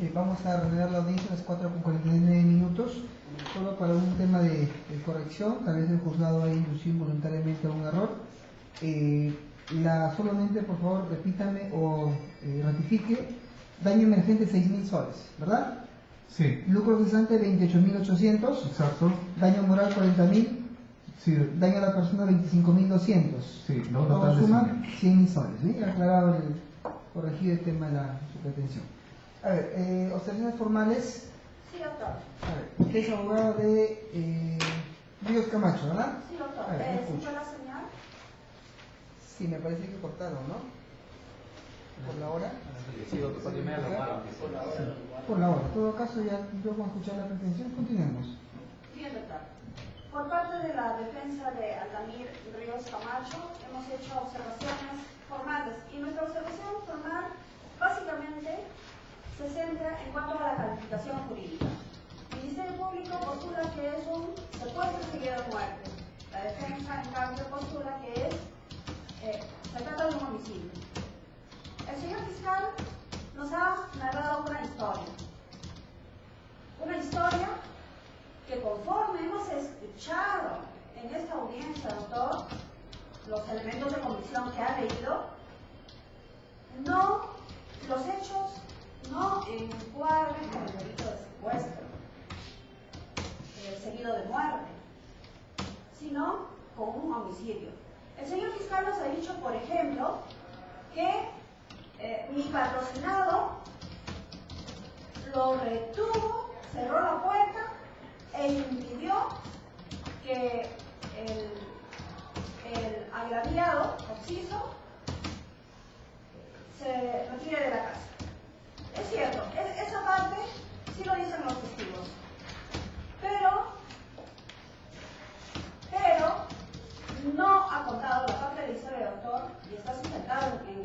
Vamos a reanudar la audiencia a las 4:49, solo para un tema de corrección. Tal vez el juzgado haya inducido involuntariamente a un error. Solamente, por favor, repítame o ratifique. Daño emergente 6.000 soles, ¿verdad? Sí. Lucro cesante 28.800. Exacto. Daño moral 40.000. Sí. Daño a la persona 25.200. Sí, no, Todo suma 100.000 soles. ¿Sí? Aclarado corregido el tema de su pretensión. A ver, observaciones formales. Sí, doctor. A ver, usted es abogado de Ríos Camacho, ¿verdad? Sí, doctor. A ver, ¿Sí fue la señal? Sí, me parece que cortaron, ¿no? Por la hora. Sí, doctor, porque me da la mano. Por la hora. En todo caso, ya luego de escuchar la pretensión, continuemos. Bien, doctor. Por parte de la defensa de Aldamir Ríos Camacho, hemos hecho observaciones formales. Y nuestra observación formal, básicamente, se centra en cuanto a la calificación jurídica. El Ministerio Público postula que es un secuestro seguido de muerte. La defensa, en cambio, postula que se trata de un homicidio. El señor fiscal nos ha narrado una historia. Una historia que, conforme hemos escuchado en esta audiencia, doctor, los elementos de convicción que ha leído, los hechos no encuadran con el delito de secuestro seguido de muerte, sino con un homicidio. El señor fiscal nos ha dicho, por ejemplo, que mi patrocinado lo retuvo, cerró la puerta e impidió que el agraviado, Occiso, se retire de la casa. Es cierto, esa parte sí lo dicen los testigos, pero no ha contado la parte de la historia del doctor, y está sustentado en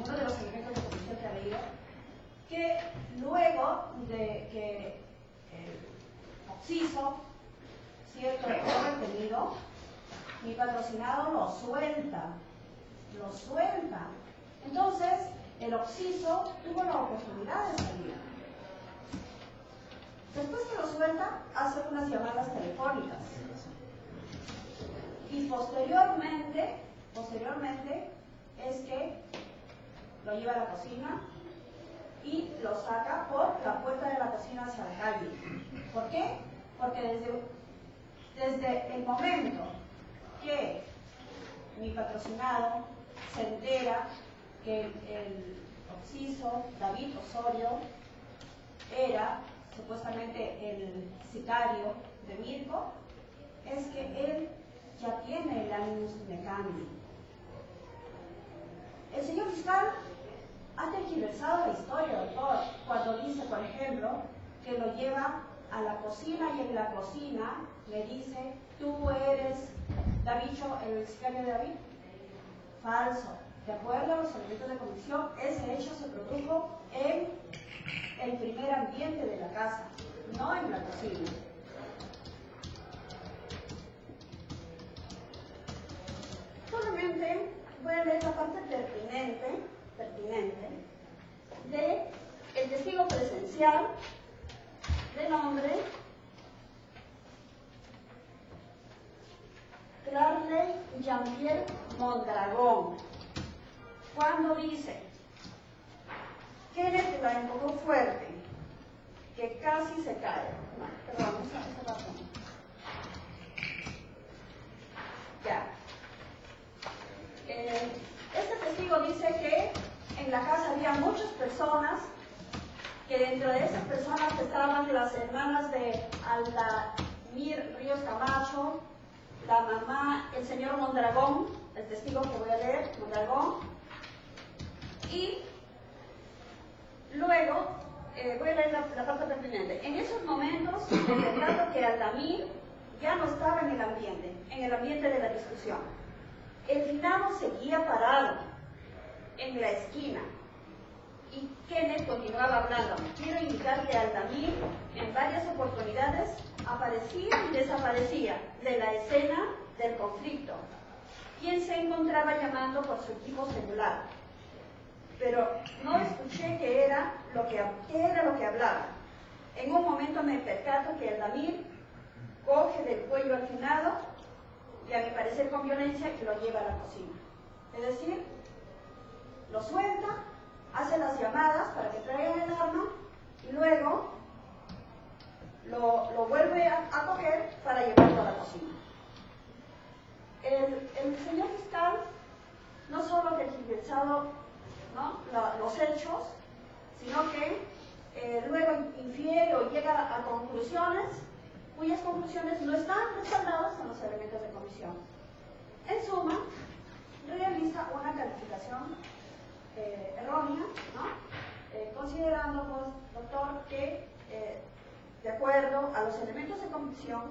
uno de los elementos de convicción que ha leído, que luego de que el Occiso, cierto, fue retenido, mi patrocinado lo suelta. Entonces, el Occiso tuvo la oportunidad de salir. Después que lo suelta, hace unas llamadas telefónicas. Y posteriormente es que lo lleva a la cocina y lo saca por la puerta de la cocina hacia la calle. ¿Por qué? Porque desde el momento que mi patrocinado se entera que el Occiso, David Osorio, era supuestamente el sicario de Mirko, es que él ya tiene el ánimo de cambio. El señor fiscal ha tergiversado la historia, doctor, cuando dice, por ejemplo, que lo lleva a la cocina y en la cocina le dice: ¿tú eres Davicho, el sicario de David? Falso. De acuerdo a los elementos de convicción, ese hecho se produjo en el primer ambiente de la casa, no en la cocina. Solamente voy a leer la parte pertinente de el testigo presencial de nombre Clarney Jean-Pierre Mondragón, cuando dice: Kenneth la empujó fuerte, que casi se cae. No, perdón, esa razón. Ya. Este testigo dice que en la casa había muchas personas, que dentro de esas personas estaban las hermanas de Aldamir Ríos Camacho, la mamá, el señor Mondragón, el testigo que voy a leer, Mondragón, y luego voy a leer la parte pertinente. En esos momentos, el relato que Aldamir ya no estaba en el ambiente de la discusión. El finado seguía parado en la esquina y Kenneth continuaba hablando. Quiero indicar que Aldamir en varias oportunidades aparecía y desaparecía de la escena del conflicto, quien se encontraba llamando por su equipo celular. pero no escuché qué era lo que hablaba. En un momento me percato que Aldamir coge del cuello al finado y a mi parecer con violencia y lo lleva a la cocina. Es decir, lo suelta, hace las llamadas para que traigan el arma y luego lo vuelve a coger para llevarlo a la cocina. El señor fiscal no solo que ha tergiversado, ¿no?, los hechos, sino que luego infiere o llega a conclusiones cuyas conclusiones no están respaldadas con los elementos de comisión. En suma, realiza una calificación errónea, ¿no?, considerando, pues, doctor, que de acuerdo a los elementos de comisión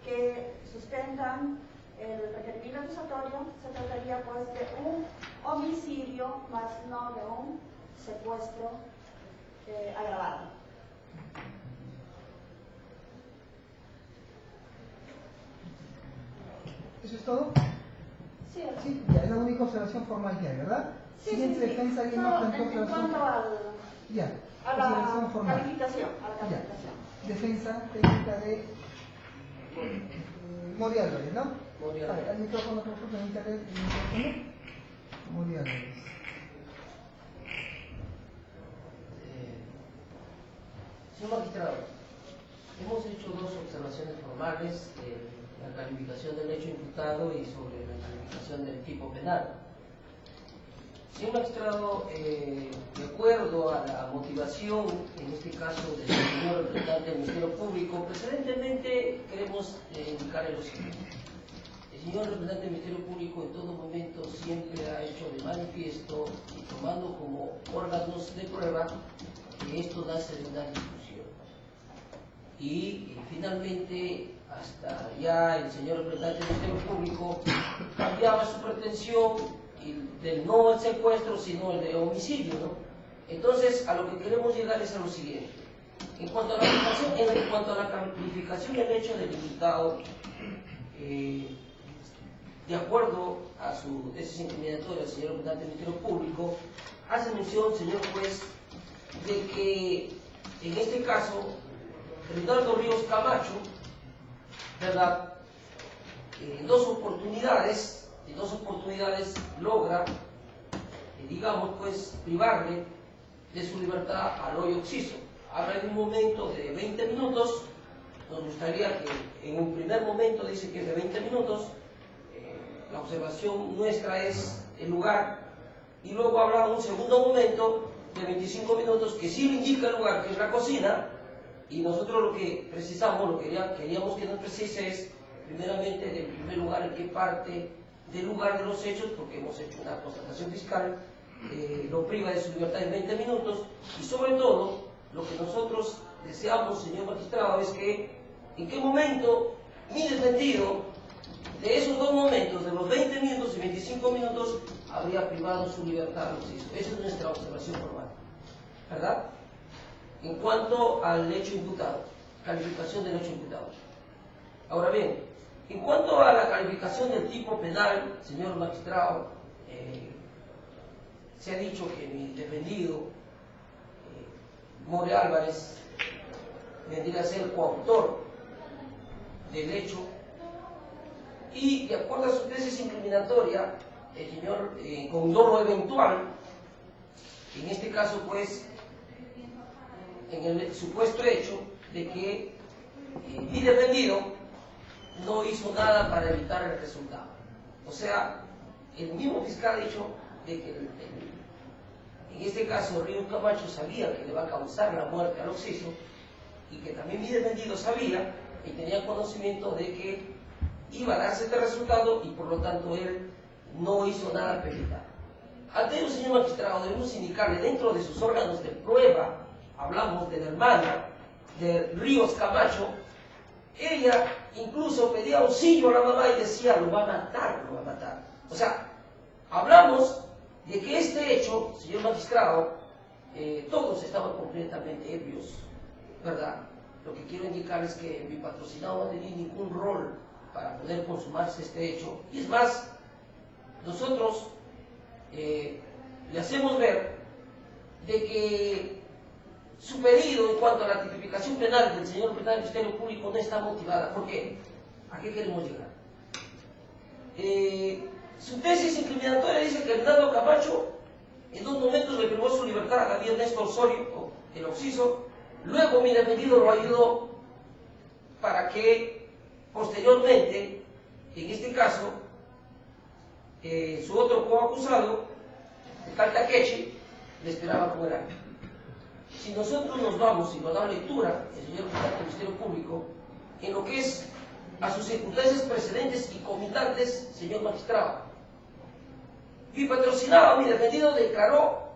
que sustentan el requerimiento acusatorio, se trataría, pues, de un homicidio más no de un secuestro agravado. ¿Eso es todo? Sí, Sí, ya es la única observación formal que hay, ¿verdad? sí, Siguiente sí. defensa, ¿alguien Solo más planteó en observación? cuanto Ya, a la observación formal. calificación. Ya. Defensa técnica de Mori Álvarez, ¿no? Mori A ver, Álvarez. al micrófono, por favor, permítale el micrófono. Mori Álvarez. Señor magistrado, hemos hecho dos observaciones formales, la calificación del hecho imputado y sobre la calificación del tipo penal. Señor magistrado, de acuerdo a la motivación, en este caso del señor representante del Ministerio Público, precedentemente queremos indicarle lo siguiente. El señor representante del Ministerio Público en todo momento siempre ha hecho de manifiesto y tomando como órganos de prueba que esto nace de una discusión. Y finalmente, hasta ya el señor representante del Ministerio Público cambiaba su pretensión del no el secuestro, sino el de homicidio, ¿no? Entonces, a lo que queremos llegar es a lo siguiente. En cuanto a la calificación del hecho del imputado, de acuerdo a su tesis incriminatoria, el señor representante del Ministerio Público hace mención, señor juez, de que en este caso Reinaldo Ríos Camacho, ¿verdad?, en dos oportunidades logra, digamos, pues, privarle de su libertad al hoy occiso. Habla de un momento de 20 minutos, nos gustaría que en un primer momento dice que es de 20 minutos, la observación nuestra es el lugar, y luego habla un segundo momento de 25 minutos que sí le indica el lugar, que es la cocina, y nosotros lo que precisamos, lo que queríamos que nos precise es, primeramente, del primer lugar, en qué parte del lugar de los hechos, porque hemos hecho una constatación fiscal, lo priva de su libertad en 20 minutos, y sobre todo, lo que nosotros deseamos, señor magistrado, es que en qué momento mi defendido, de esos dos momentos, de los 20 minutos y 25 minutos, habría privado su libertad al occiso. Esa es nuestra observación formal, ¿verdad? En cuanto al hecho imputado, calificación del hecho imputado. Ahora bien, en cuanto a la calificación del tipo penal, señor magistrado, se ha dicho que mi defendido, Mori Álvarez, vendría a ser coautor del hecho, y de acuerdo a su tesis incriminatoria, el señor, con dolo eventual, en este caso, pues, en el supuesto hecho de que mi defendido no hizo nada para evitar el resultado. O sea, el mismo fiscal ha dicho de que en este caso Ríos Camacho sabía que le va a causar la muerte al occiso, y que también mi defendido sabía y tenía conocimiento de que iba a darse este resultado, y por lo tanto él no hizo nada para evitar. Ante ello, señor magistrado, debemos indicarle, dentro de sus órganos de prueba, hablamos de la hermana de Ríos Camacho. Ella incluso pedía auxilio a la mamá y decía, lo va a matar, lo va a matar. O sea, hablamos de que este hecho, señor magistrado, todos estaban completamente ebrios, ¿verdad? Lo que quiero indicar es que mi patrocinado no tenía ningún rol para poder consumarse este hecho. Y es más, nosotros le hacemos ver de que su pedido en cuanto a la tipificación penal del señor Secretario del Ministerio Público no está motivada. ¿Por qué? ¿A qué queremos llegar? Su tesis incriminatoria dice que Hernando Camacho en 2 momentos le privó su libertad a David Ernesto Osorio, el Occiso. Luego mi defendido lo ayudó para que posteriormente, en este caso, su otro coacusado, el tal Takechi, le esperaba con el año. Si nosotros nos vamos y nos da lectura, el señor presidente del Ministerio Público, en lo que es a sus circunstancias precedentes y comitantes, señor magistrado, mi patrocinado, mi defendido, declaró,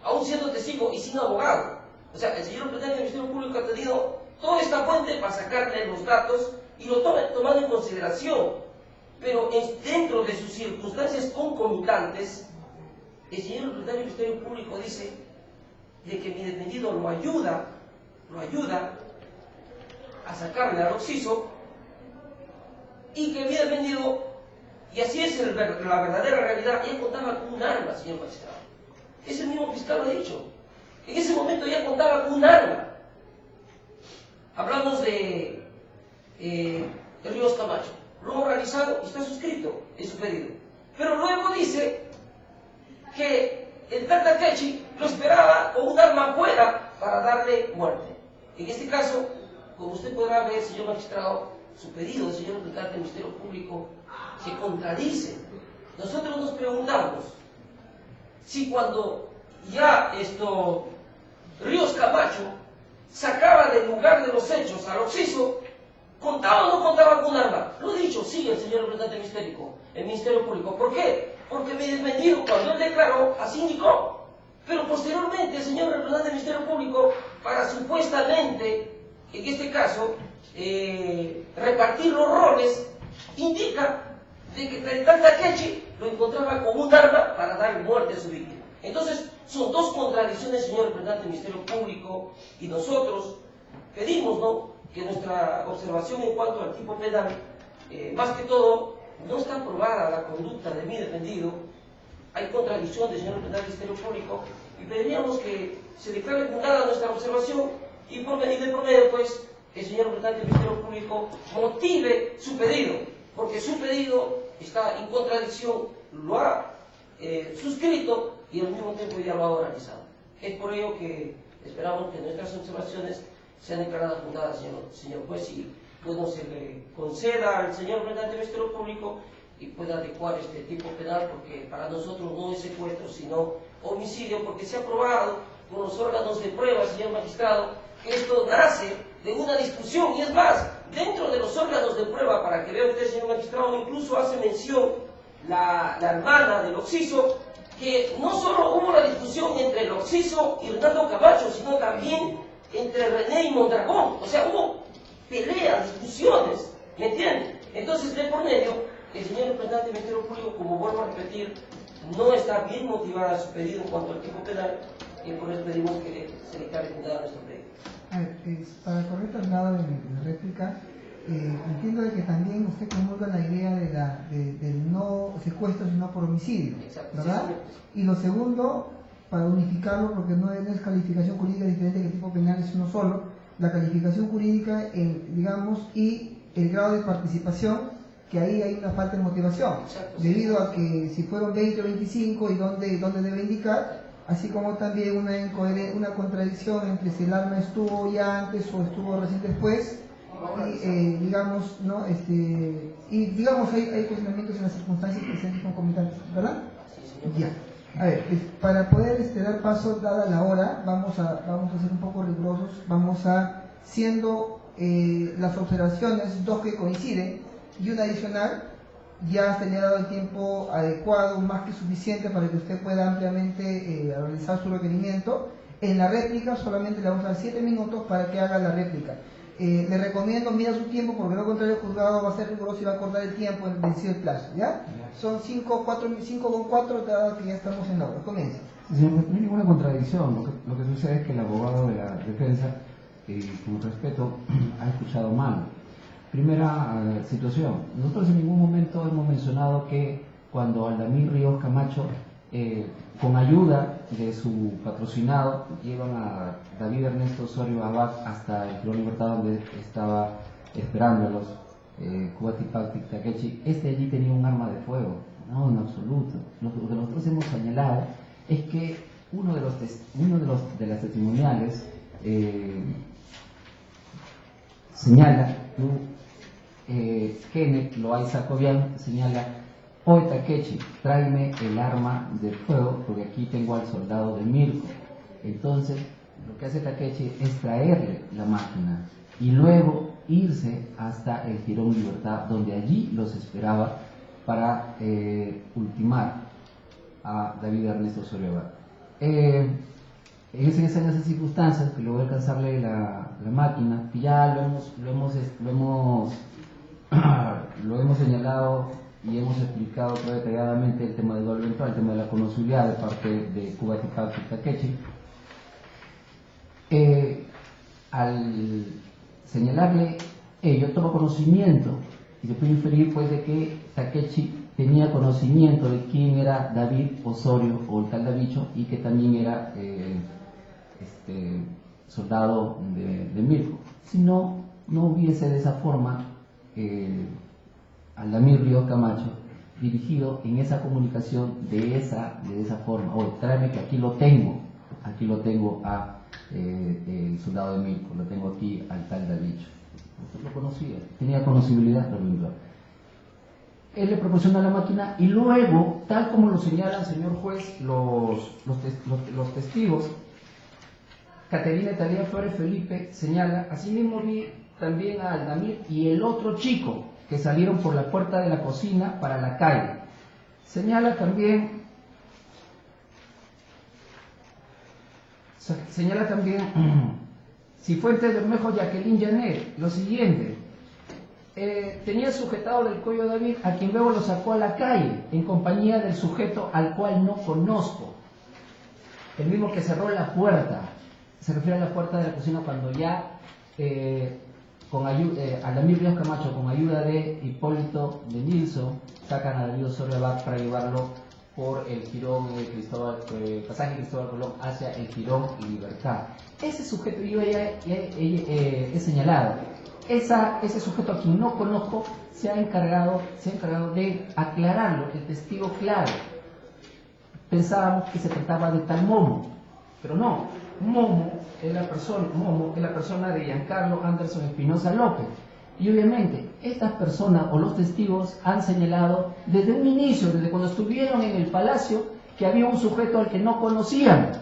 aún siendo testigo y sin abogado. O sea, el señor presidente del Ministerio Público ha tenido toda esta fuente para sacarle los datos y lo tomando en consideración. Pero dentro de sus circunstancias concomitantes, el señor presidente del Ministerio Público dice de que mi defendido lo ayuda a sacarle al Occiso, y que mi defendido, y así es la verdadera realidad, ya contaba con un arma, señor magistrado. Ese mismo fiscal lo ha dicho. En ese momento ya contaba con un arma. Hablamos de Ríos Camacho. Lo hemos realizado y está suscrito en su pedido. Pero luego dice que el tal Takechi lo esperaba con un arma afuera para darle muerte. En este caso, como usted podrá ver, señor magistrado, su pedido, señor representante del Ministerio Público, se contradice. Nosotros nos preguntamos si cuando ya Ríos Camacho sacaba del lugar de los hechos al Occiso, ¿contaba o no contaba con un arma? Lo he dicho, sí, el señor representante del Ministerio Público. ¿Por qué? Porque mi defendido, cuando él declaró, así indicó. Pero posteriormente, el señor representante del Ministerio Público, para supuestamente, en este caso, repartir los roles, indica de que el tal Takechi lo encontraba con un arma para dar muerte a su víctima. Entonces, son dos contradicciones, señor representante del Ministerio Público, y nosotros pedimos, ¿no?, que nuestra observación en cuanto al tipo penal, más que todo, no está aprobada la conducta de mi defendido. Hay contradicción del señor representante del Ministerio Público, y pediríamos que se declare fundada nuestra observación y por medio, pues, el señor representante del Ministerio Público motive su pedido, porque su pedido está en contradicción, lo ha suscrito y al mismo tiempo ya lo ha oralizado. Es por ello que esperamos que nuestras observaciones sean declaradas fundadas, señor juez, y bueno, se le conceda al señor representante del Ministerio Público y pueda adecuar este tipo penal, porque para nosotros no es secuestro, sino homicidio, porque se ha probado con los órganos de prueba, señor magistrado, que esto nace de una discusión, y es más, dentro de los órganos de prueba, para que vea usted, señor magistrado, incluso hace mención la hermana del Occiso, que no solo hubo la discusión entre el Occiso y Hernando Camacho, sino también entre René y Mondragón. O sea, hubo peleas, discusiones, ¿me entienden? Entonces, de por medio, el señor representante del Ministerio Público, como vuelvo a repetir, no está bien motivada su pedido en cuanto al tipo penal, y por eso pedimos que se declare fundada nuestro pedido. A ver, para el correcto traslado de mi réplica, entiendo de que también usted comulga la idea del no secuestro sino por homicidio, ¿verdad? Y lo segundo, para unificarlo, porque no es calificación jurídica diferente que el tipo penal es uno solo, la calificación jurídica, digamos, y el grado de participación, que ahí hay una falta de motivación, debido a que si fueron 20 o 25 y dónde debe indicar, así como también una contradicción entre si el arma estuvo ya antes o estuvo recién después, y digamos, ¿no? Y digamos hay cuestionamientos en las circunstancias presentes concomitantes, ¿verdad? Ya. A ver, para poder dar paso, dada la hora, vamos a ser un poco rigurosos, vamos a, siendo las observaciones dos que coinciden y una adicional, ya se le ha dado el tiempo adecuado, más que suficiente para que usted pueda ampliamente realizar su requerimiento. En la réplica solamente le vamos a dar 7 minutos para que haga la réplica. Le recomiendo, mira su tiempo, porque lo contrario el juzgado va a ser riguroso y va a acordar el tiempo en el vencido el plazo, ¿ya? Son 5 con 4, dado que ya estamos en hora. Comienza. Señor, no hay ninguna contradicción. Lo que sucede es que el abogado de la defensa, con respeto, ha escuchado mal. Primera situación, nosotros en ningún momento hemos mencionado que cuando Aldamir Ríos Camacho con ayuda de su patrocinado, llevan a David Ernesto Osorio Abad hasta el Jirón Libertad, donde estaba esperándolos Cubatipacti Takechi. Allí tenía un arma de fuego. No, en absoluto. Lo que nosotros hemos señalado es que uno de las testimoniales señala, Kenneth Loaiza Cobian señala: oye Takechi, tráeme el arma de fuego porque aquí tengo al soldado de Mirko. Entonces lo que hace Takechi es traerle la máquina y luego irse hasta el Jirón Libertad, donde allí los esperaba para ultimar a David Ernesto Osorio Abad. En esas circunstancias que logró alcanzarle la máquina, que ya lo hemos señalado y hemos explicado detalladamente el tema del doble eventual, el tema de la conocibilidad de parte de Cubatipacti Takechi. Al señalarle ello, tomo conocimiento y se puede inferir pues de que Takechi tenía conocimiento de quién era David Osorio o el tal Davicho, y que también era soldado de Mirko. Si no hubiese de esa forma Aldamir Ríos Camacho dirigido en esa comunicación de esa forma: oye, tráeme que aquí lo tengo a el soldado de Mirko, lo tengo aquí al tal Davicho. Usted lo conocía, tenía conocibilidad, pero él le proporciona la máquina y luego, tal como lo señalan, señor juez, los testigos, Caterina Talía Flores Felipe señala: asimismo vi también a Aldamir y el otro chico que salieron por la puerta de la cocina para la calle. Señala también Cifuentes Bermejo Jacqueline Janet lo siguiente: tenía sujetado del cuello a David, a quien luego lo sacó a la calle en compañía del sujeto al cual no conozco, el mismo que cerró la puerta. Se refiere a la puerta de la cocina cuando ya Aldamir Ríos Camacho, con ayuda de Hipólito de Nilsson, sacan a David Osorio Abad para llevarlo por el Jirón pasaje Cristóbal Colón hacia el Jirón Libertad. Ese sujeto yo ya he señalado. Ese sujeto a quien no conozco se ha encargado de aclararlo, el testigo claro. Pensábamos que se trataba de tal Momo, pero no. Momo es la persona de Giancarlo Anderson Espinosa López. Y obviamente estas personas o los testigos han señalado desde un inicio, desde cuando estuvieron en el palacio, que había un sujeto al que no conocían.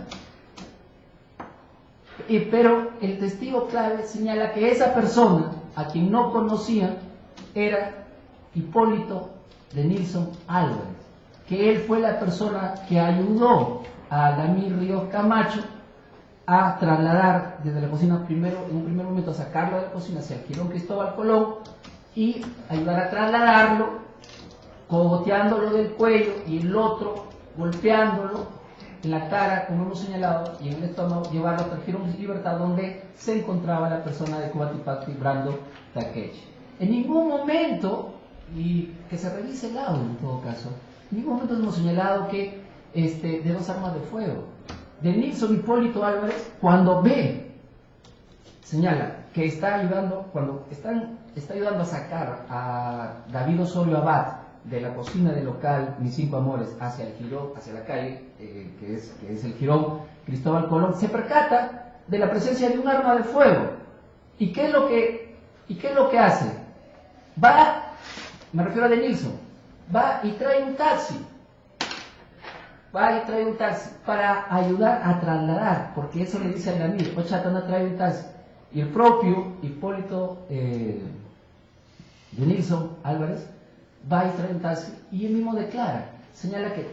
Pero el testigo clave señala que esa persona a quien no conocían era Hipólito de Nilsson Álvarez, que él fue la persona que ayudó a Aldamir Ríos Camacho a trasladar desde la cocina, en un primer momento a sacarlo de la cocina hacia el Jirón Cristóbal Colón y ayudar a trasladarlo, cogoteándolo del cuello y el otro golpeándolo en la cara, como hemos señalado, y en el estómago, llevarlo hasta el Jirón Libertad, donde se encontraba la persona de Cubatipacti Brando Takechi. En ningún momento, y que se revise el audio en todo caso, en ningún momento hemos señalado que de dos armas de fuego. De Nilsson Hipólito Álvarez, cuando señala que está ayudando a sacar a David Osorio Abad de la cocina del local Mis Cinco Amores hacia el Jirón, hacia la calle, que es el Jirón Cristóbal Colón, se percata de la presencia de un arma de fuego. ¿Y qué es lo que hace? Me refiero a de Nilsson, va y trae un taxi para ayudar a trasladar, porque eso le dice a Aldamir: Ochatana trae un taxi. Y el propio Hipólito de Nilsson Álvarez va y trae un taxi, y él mismo declara, señala que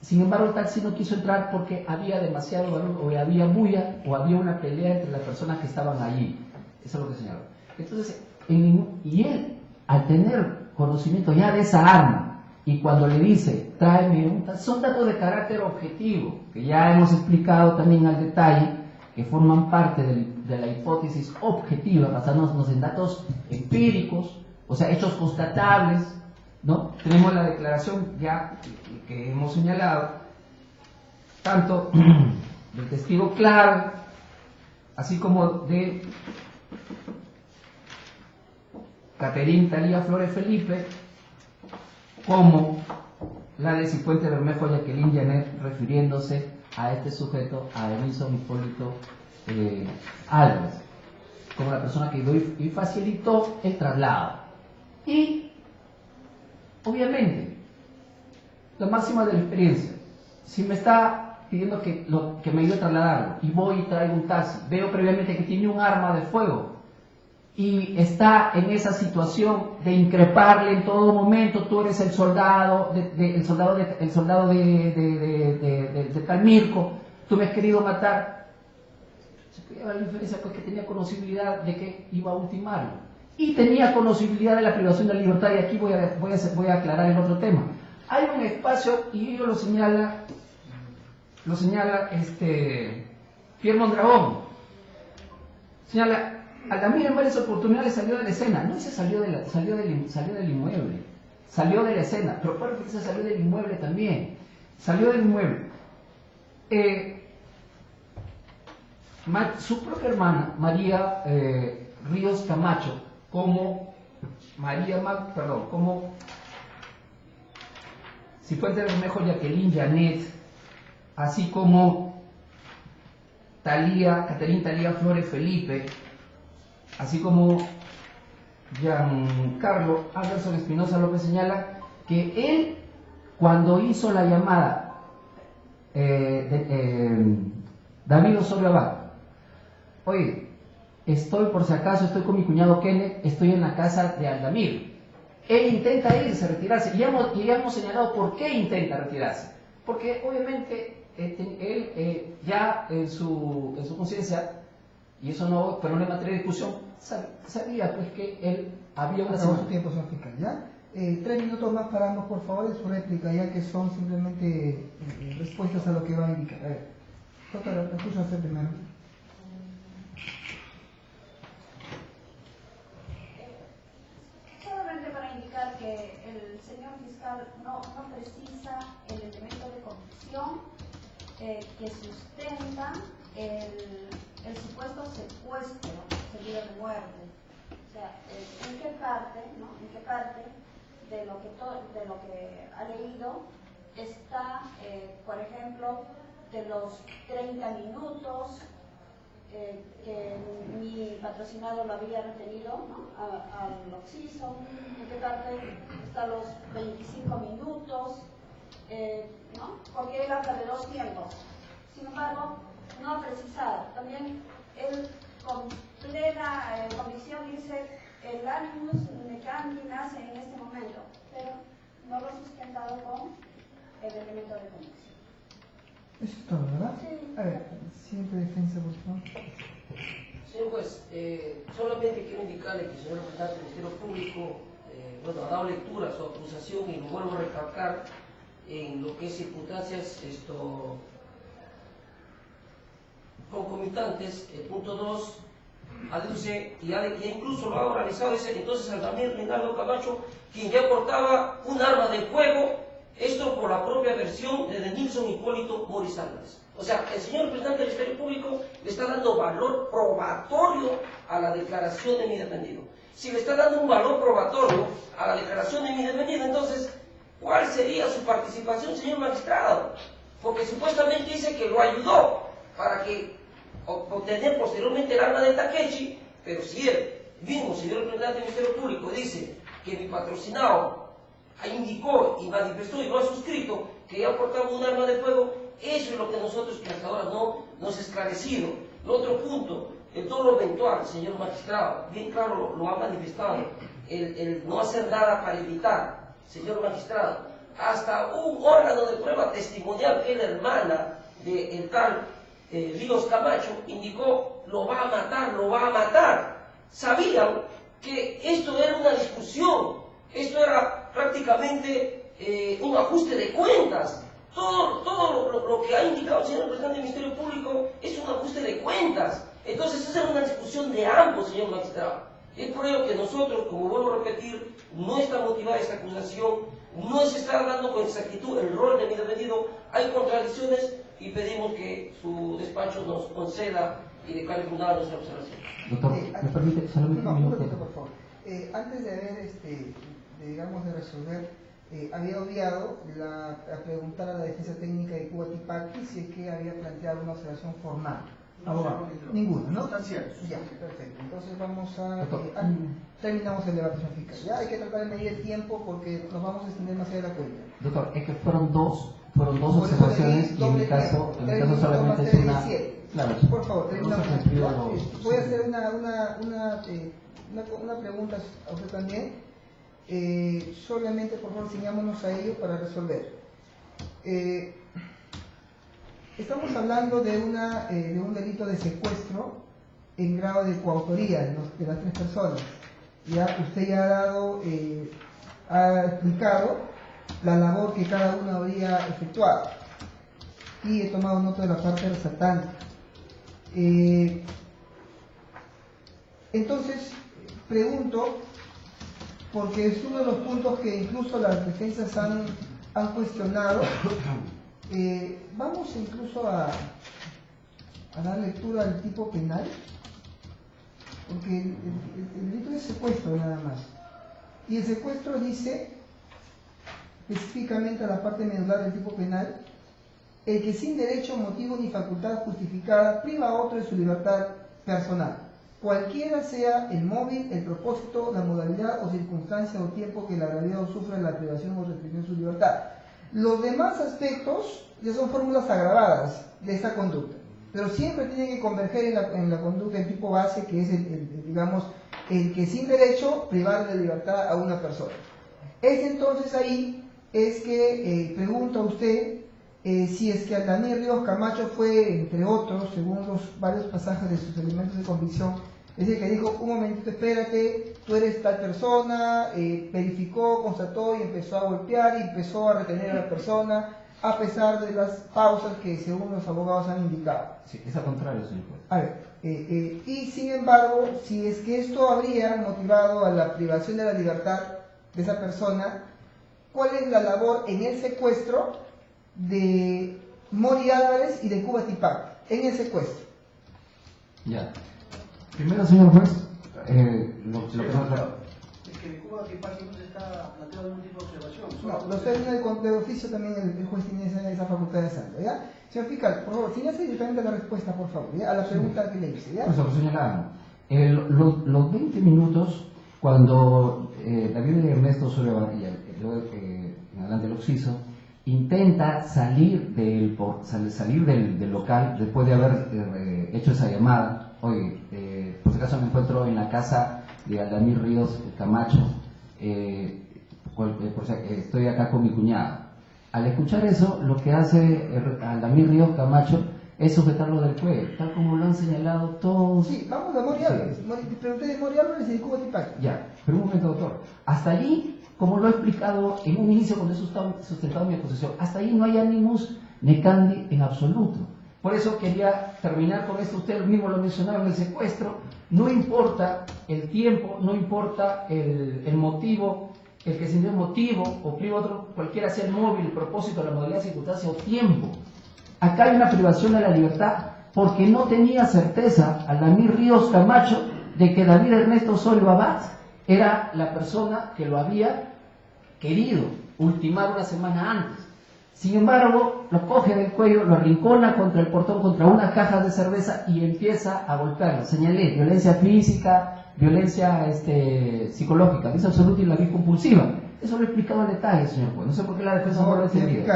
sin embargo el taxi no quiso entrar porque había demasiado valor, o había bulla, o había una pelea entre las personas que estaban allí. Eso es lo que señaló. Entonces, y él, al tener conocimiento ya de esa arma, y cuando le dice, tráeme son datos de carácter objetivo, que ya hemos explicado también al detalle, que forman parte de la hipótesis objetiva, basándonos en datos empíricos, o sea, hechos constatables, ¿no? Tenemos la declaración ya que hemos señalado tanto del testigo clave, así como de Caterín Talía Flores Felipe, como la de Cifuentes Bermejo Jacqueline Janet, refiriéndose a este sujeto, a Denilson Hipólito Álvarez, como la persona que dio y facilitó el traslado. Y, obviamente, la máxima de la experiencia, si me está pidiendo que me ayude a trasladarlo, y voy y traigo un taxi, veo previamente que tiene un arma de fuego, y está en esa situación de increparle en todo momento, tú eres el soldado de tal Mirko, tú me has querido matar. Se podía ver la diferencia, pues, que tenía conocibilidad de que iba a ultimarlo y tenía conocibilidad de la privación de la libertad. Y aquí voy a aclarar el otro tema. Hay un espacio, y ello lo señala Pierre Mondragón, señala: Aldamir en varias oportunidades salió de la escena. No se salió del inmueble, salió de la escena, pero por que se salió del inmueble también. Salió del inmueble. Su propia hermana, María Ríos Camacho, como Cifuentes Bermejo Jacqueline Janet, así como Caterín Talía Flores Felipe, así como Giancarlo Anderson Espinosa López, señala que él, cuando hizo la llamada David Osorio Abad, oye, por si acaso estoy con mi cuñado Kenneth, estoy en la casa de Aldamir, él intenta irse, retirarse, y hemos señalado por qué intenta retirarse, porque obviamente él ya en su conciencia, y eso no es materia de discusión, sabía pues que él había una semana. Su tiempo, señor fiscal, ¿ya? 3 minutos más para ambos, por favor, de su réplica, ya que son simplemente respuestas a lo que va a indicar. A ver, doctora, te escucho hacer primero. Solamente para indicar que el señor fiscal no precisa el elemento de convicción que sustenta el supuesto secuestro seguido de muerte. O sea, ¿en qué parte de lo que ha leído está, por ejemplo, de los 30 minutos que mi patrocinado lo había retenido, ¿no?, al occiso? ¿En qué parte están los 25 minutos? ¿No? Porque él habla de 2 tiempos. Sin embargo, no ha precisado. También él, con plena convicción, dice: el animus necandi nace en este momento, pero no lo ha sustentado con el elemento de convicción. Eso es todo, ¿verdad? Sí. A ver, siguiente defensa, por favor. Señor juez, solamente quiero indicarle que el señor representante del Ministerio Público ha dado lectura a su acusación, y lo vuelvo a recalcar en lo que es circunstancias concomitantes. El punto 2 aduce, y ya incluso lo ha oralizado, dice entonces Aldamir Reinaldo Camacho, quien ya portaba un arma de fuego, esto por la propia versión de Denilson Hipólito Moris Álvarez. O sea, el señor representante del Ministerio Público le está dando valor probatorio a la declaración de mi defendido. Si le está dando un valor probatorio a la declaración de mi defendido, entonces, ¿cuál sería su participación, señor magistrado? Porque supuestamente dice que lo ayudó para que obtener posteriormente el arma de Takechi, pero si él mismo, señor representante del Ministerio Público, dice que mi patrocinado indicó y manifestó y lo ha suscrito que ya portaba un arma de fuego, eso es lo que nosotros que hasta ahora no nos ha esclarecido. El otro punto, el dolo eventual, señor magistrado, bien claro lo ha manifestado, el no hacer nada para evitar, señor magistrado, hasta un órgano de prueba testimonial que es la hermana del tal Ríos Camacho indicó: lo va a matar. Sabían que esto era una discusión, esto era prácticamente un ajuste de cuentas. Todo lo que ha indicado el señor presidente del Ministerio Público es un ajuste de cuentas. Entonces esa era una discusión de ambos, señor magistrado. Es por ello que nosotros, como vuelvo a repetir, no está motivada esta acusación, no se está dando con exactitud el rol de mi defendido, hay contradicciones, y pedimos que su despacho nos conceda y declare fundada nuestra observación. Doctor, ¿me permite solamente un minuto? Por favor. Antes de haber, de resolver, había obviado la preguntar a la defensa técnica de Cuba Tipaqui si es que había planteado una observación formal. Abogado, ninguna, ¿no? Ya, perfecto. Entonces vamos a... terminamos el debate fiscal. Ya hay que tratar de medir el tiempo porque nos vamos a extender más allá de la cuenta. Doctor, es que fueron dos observaciones y en mi caso solamente es una... Claro, por favor, terminamos. Voy a hacer una pregunta a usted también. Solamente, por favor, enseñámonos a ello para resolver. Estamos hablando de un delito de secuestro en grado de coautoría de las tres personas. Ya usted ya ha explicado la labor que cada uno habría efectuado y he tomado nota de la parte resaltante. Entonces, pregunto, porque es uno de los puntos que incluso las defensas han cuestionado. Vamos incluso a dar lectura al tipo penal, porque el delito es secuestro nada más. Y el secuestro dice específicamente a la parte medular del tipo penal: el que sin derecho, motivo ni facultad justificada priva a otro de su libertad personal, cualquiera sea el móvil, el propósito, la modalidad o circunstancia o tiempo que el agraviado sufra la privación o restricción de su libertad. Los demás aspectos ya son fórmulas agravadas de esta conducta, pero siempre tienen que converger en la conducta del tipo base, que es el que sin derecho privar de libertad a una persona. Es entonces ahí es que pregunta usted si es que Aldamir Ríos Camacho fue, entre otros, según los varios pasajes de sus elementos de convicción, es decir, que dijo: un momentito, espérate, tú eres tal persona, verificó, constató y empezó a golpear y empezó a retener a la persona, a pesar de las pausas que según los abogados han indicado. Sí, es al contrario, señor juez. A ver, y sin embargo, si es que esto habría motivado a la privación de la libertad de esa persona, ¿cuál es la labor en el secuestro de Mori Álvarez y de Cuba Tipaqui? En el secuestro. Ya. Primero, señor juez, lo que nos... Es que Cuba Tipaqui no se está planteando ningún tipo de observación. No, los términos de oficio también el juez tiene esa facultad de hacerlo, ¿ya? Señor fiscal, por favor, señale directamente la respuesta, por favor, ¿ya? A la pregunta que le hice, ¿ya? Pues lo señalamos. Los 20 minutos, cuando David Ernesto Osorio Barría, luego en adelante el occiso, intenta salir del local después de haber hecho esa llamada. Oye, por si acaso me encuentro en la casa de Aldamir Ríos Camacho, estoy acá con mi cuñado. Al escuchar eso, lo que hace Aldamir Ríos Camacho es sujetarlo del cuello, tal como lo han señalado todos. Sí, vamos a Mori Álvarez. Pregunté de Mori Álvarez y de Cuba Tipaqui. Ya, pero un momento, doctor. Hasta allí, como lo he explicado en un inicio cuando he sustentado mi exposición, hasta ahí no hay animus necandi en absoluto. Por eso quería terminar con esto. Usted mismo lo mencionaba en el secuestro. No importa el tiempo, no importa el motivo, el que sin motivo o priva otro, cualquiera sea el móvil, el propósito, la modalidad, circunstancia o tiempo. Acá hay una privación de la libertad porque no tenía certeza Aldamir Ríos Camacho de que David Ernesto Osorio Abad era la persona que lo había querido ultimar una semana antes. Sin embargo, lo coge del cuello, lo arrincona contra el portón, contra una caja de cerveza y empieza a golpearlo. Señalé, violencia física, violencia psicológica, violencia absoluta y la vía compulsiva. Eso lo he explicado en detalle, señor juez. No sé por qué la defensa no lo ha entendido.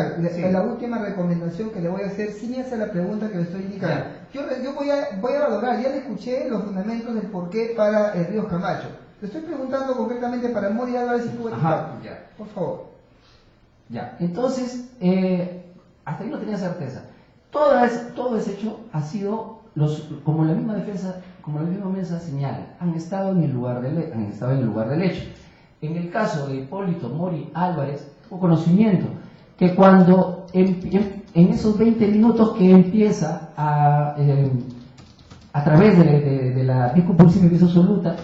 La última recomendación que le voy a hacer, sí me hace la pregunta que le estoy indicando. Yo voy a valorar, ya le escuché los fundamentos del porqué para el Ríos Camacho. Le estoy preguntando concretamente para Mori Álvarez y Cuba Tipaqui. Por favor. Ya, entonces, hasta ahí no tenía certeza. Todo ese hecho ha sido, como la misma defensa, como la misma mesa señala, han estado en el lugar del hecho. En el caso de Hipólito Mori Álvarez, tuvo conocimiento que cuando en esos 20 minutos que empieza a través de la vía compulsiva y vía absoluta,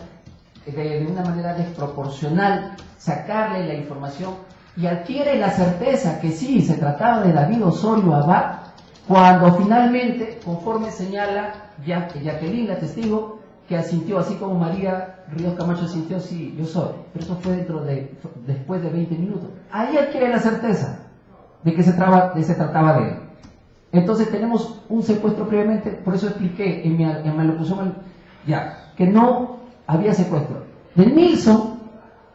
de una manera desproporcional, sacarle la información y adquiere la certeza que sí, se trataba de David Osorio Abad, Cuando finalmente, conforme señala Jacqueline, la testigo, que asintió, así como María Ríos Camacho asintió, sí, yo soy, pero eso fue después de 20 minutos. Ahí adquiere la certeza de que se trataba de él. Entonces tenemos un secuestro previamente, por eso expliqué en mi alocución que no había secuestro. De Nilson,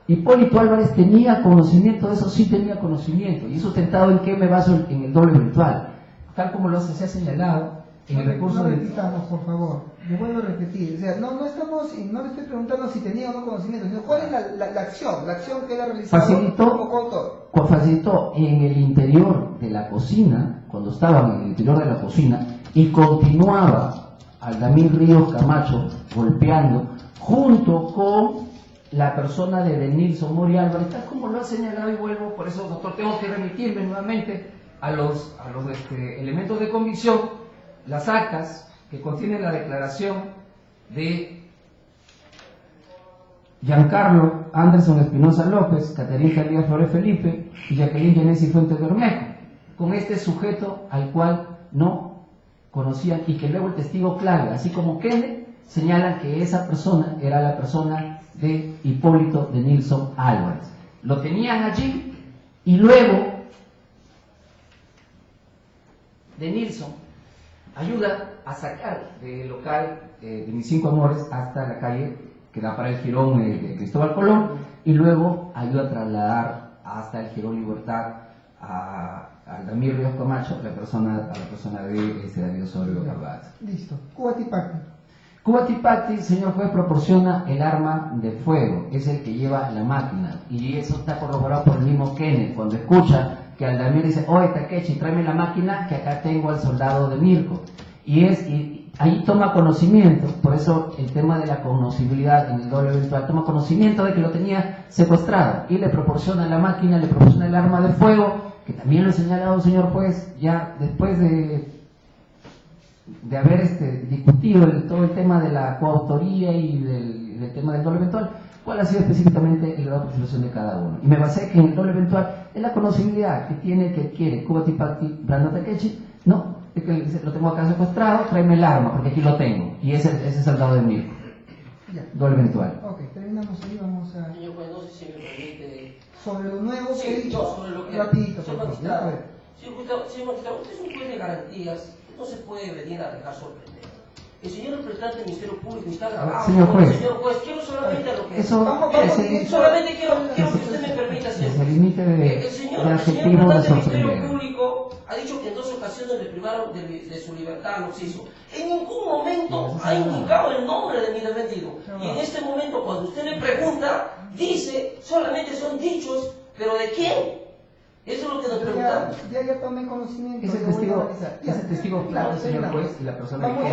Hipólito Álvarez tenía conocimiento de eso, sí tenía conocimiento, y sustentado en qué me baso en el doble virtual, tal como se ha señalado en el recurso no repitamos, por favor, le vuelvo a repetir, o sea, no le estoy preguntando si tenía o no conocimiento, sino cuál es la acción que él ha realizado como coautor. Facilitó en el interior de la cocina, cuando estaban en el interior de la cocina, y continuaba Aldamir Ríos Camacho golpeando, junto con la persona de Denilson Mori Álvarez, tal como lo ha señalado, y vuelvo, por eso, doctor, tengo que remitirme nuevamente a los elementos de convicción, las actas que contienen la declaración de Giancarlo Anderson Espinosa López, Caterina Elías Flores Felipe y Jacqueline Genesi Fuentes Bermejo, con este sujeto al cual no conocían, y que luego el testigo clave, así como Kenneth, señalan que esa persona era la persona de Hipólito de Nilson Álvarez. Lo tenían allí, y luego de Nilson ayuda a sacar del local de Mis Cinco Amores hasta la calle que da para el jirón de Cristóbal Colón, y luego ayuda a trasladar hasta el jirón Libertad a Aldamir Ríos Camacho, a la persona de David Osorio Gabaz. Listo. Cubatipacti. Cubatipacti, señor juez, proporciona el arma de fuego, es el que lleva la máquina, y eso está corroborado por el mismo Kenneth, cuando escucha que Aldamir dice: oye, Takechi, tráeme la máquina, que acá tengo al soldado de Mirko. Y ahí toma conocimiento, por eso el tema de la conocibilidad en el doble virtual, toma conocimiento de que lo tenía secuestrado, y le proporciona la máquina, le proporciona el arma de fuego, que también lo he señalado, señor juez, ya después de haber discutido todo el tema de la coautoría y del tema del doble eventual, cuál ha sido específicamente el grado de participación de cada uno. Y me basé que en el doble eventual es la conocibilidad que adquiere Cubatipacti Brando Takechi, ¿no? De que lo tengo acá secuestrado, tráeme el arma, porque aquí lo tengo, y ese es el dado de Mirko. Doble eventual. Ok, terminamos ahí, vamos a... Señor juez, no sé si me permite... Sobre lo nuevo que he dicho, sobre lo que... rapidito, Señor por favor. magistrado, usted es un juez de garantías, no se puede venir a dejar sorprender. El señor representante del Ministerio Público está grabado. Señor juez, quiero solamente a lo que... solamente quiero que usted me permita, señor. El límite El señor representante del Ministerio Público ha dicho que en 2 ocasiones le privaron de su libertad al occiso. En ningún momento ha indicado el nombre de mi defendido. Y en este momento, cuando usted le pregunta, dice, solamente son dichos, ¿pero de quién? Eso es lo que nos preguntamos. Ya tomé conocimiento. Es el testigo claro, señor juez, y la persona que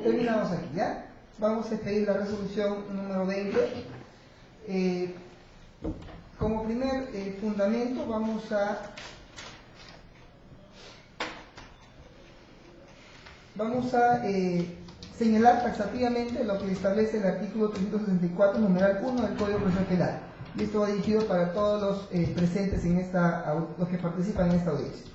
terminamos aquí, ¿ya? Vamos a expedir la resolución número 20. Como primer fundamento vamos a señalar taxativamente lo que establece el artículo 364, numeral 1 del Código Procesal Penal. Y esto va dirigido para todos los presentes los que participan en esta audiencia.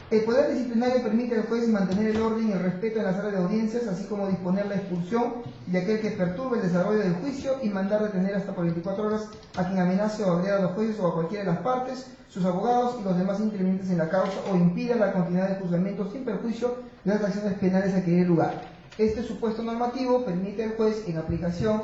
El poder disciplinario permite al juez mantener el orden y el respeto en la sala de audiencias, así como disponer la expulsión de aquel que perturbe el desarrollo del juicio y mandar detener hasta por 24 horas a quien amenace o agreda a los jueces o a cualquiera de las partes, sus abogados y los demás intervinientes en la causa, o impida la continuidad del juzgamiento sin perjuicio de las acciones penales a que dé lugar. Este supuesto normativo permite al juez, en aplicación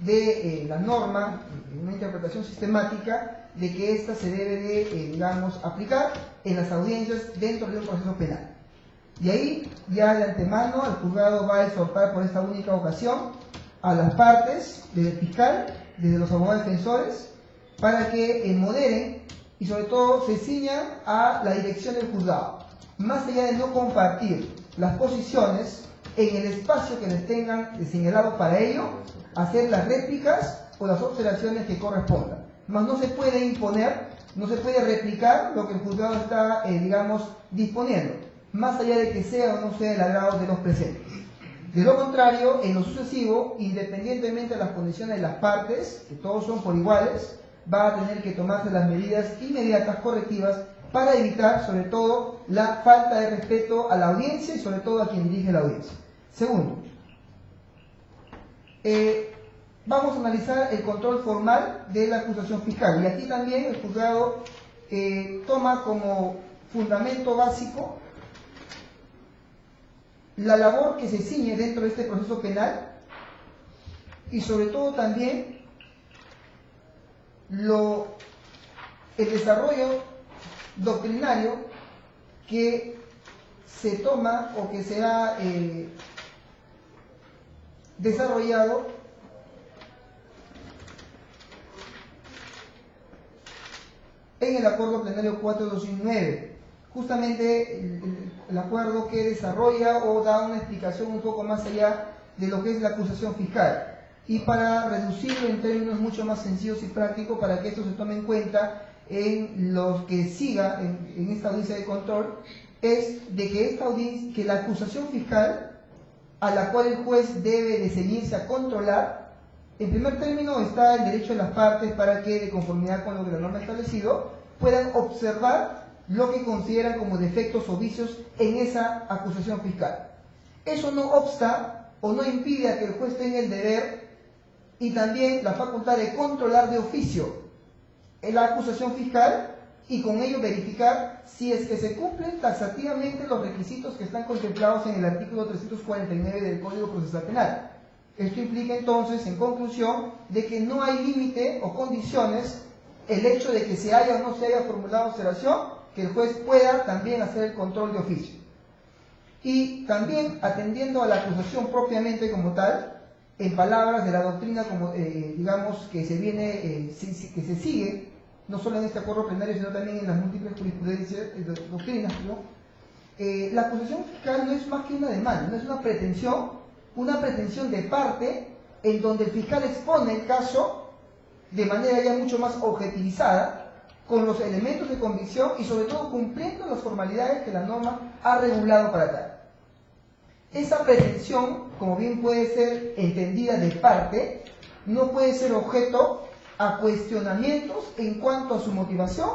de la norma, una interpretación sistemática, de que ésta se debe de, aplicar en las audiencias dentro de un proceso penal. Y ahí, ya de antemano, el juzgado va a exhortar por esta única ocasión a las partes, desde el fiscal, desde los abogados defensores, para que moderen y sobre todo se ciñan a la dirección del juzgado, más allá de no compartir las posiciones en el espacio que les tengan señalado para ello, hacer las réplicas o las observaciones que correspondan. Mas no se puede imponer, no se puede replicar lo que el juzgado está, disponiendo, más allá de que sea o no sea el agrado de los presentes. De lo contrario, en lo sucesivo, independientemente de las condiciones de las partes, que todos son por iguales, va a tener que tomarse las medidas inmediatas correctivas para evitar sobre todo la falta de respeto a la audiencia y sobre todo a quien dirige la audiencia. Segundo, vamos a analizar el control formal de la acusación fiscal, y aquí también el juzgado toma como fundamento básico la labor que se ciñe dentro de este proceso penal y sobre todo también el desarrollo doctrinario que se toma o que se ha desarrollado en el acuerdo plenario 429, justamente el acuerdo que desarrolla o da una explicación un poco más allá de lo que es la acusación fiscal, y para reducirlo en términos mucho más sencillos y prácticos, para que esto se tome en cuenta en los que siga en esta audiencia de control, es de que la acusación fiscal a la cual el juez debe de ceñirse a controlar, en primer término está el derecho de las partes para que, de conformidad con lo que la norma ha establecido, puedan observar lo que consideran como defectos o vicios en esa acusación fiscal. Eso no obsta o no impide a que el juez tenga el deber y también la facultad de controlar de oficio la acusación fiscal y con ello verificar si es que se cumplen taxativamente los requisitos que están contemplados en el artículo 349 del Código Procesal Penal. Esto implica entonces, en conclusión, de que no hay límite o condiciones el hecho de que se haya o no se haya formulado observación, que el juez pueda también hacer el control de oficio. Y también atendiendo a la acusación propiamente como tal, en palabras de la doctrina, como digamos que se viene, que se sigue, no solo en este acuerdo plenario, sino también en las múltiples jurisprudencias, doctrinas, ¿no? La acusación fiscal no es más que una demanda, no es una pretensión de parte en donde el fiscal expone el caso de manera ya mucho más objetivizada, con los elementos de convicción y sobre todo cumpliendo las formalidades que la norma ha regulado para tal. Esa pretensión, como bien puede ser entendida de parte, no puede ser objeto a cuestionamientos en cuanto a su motivación,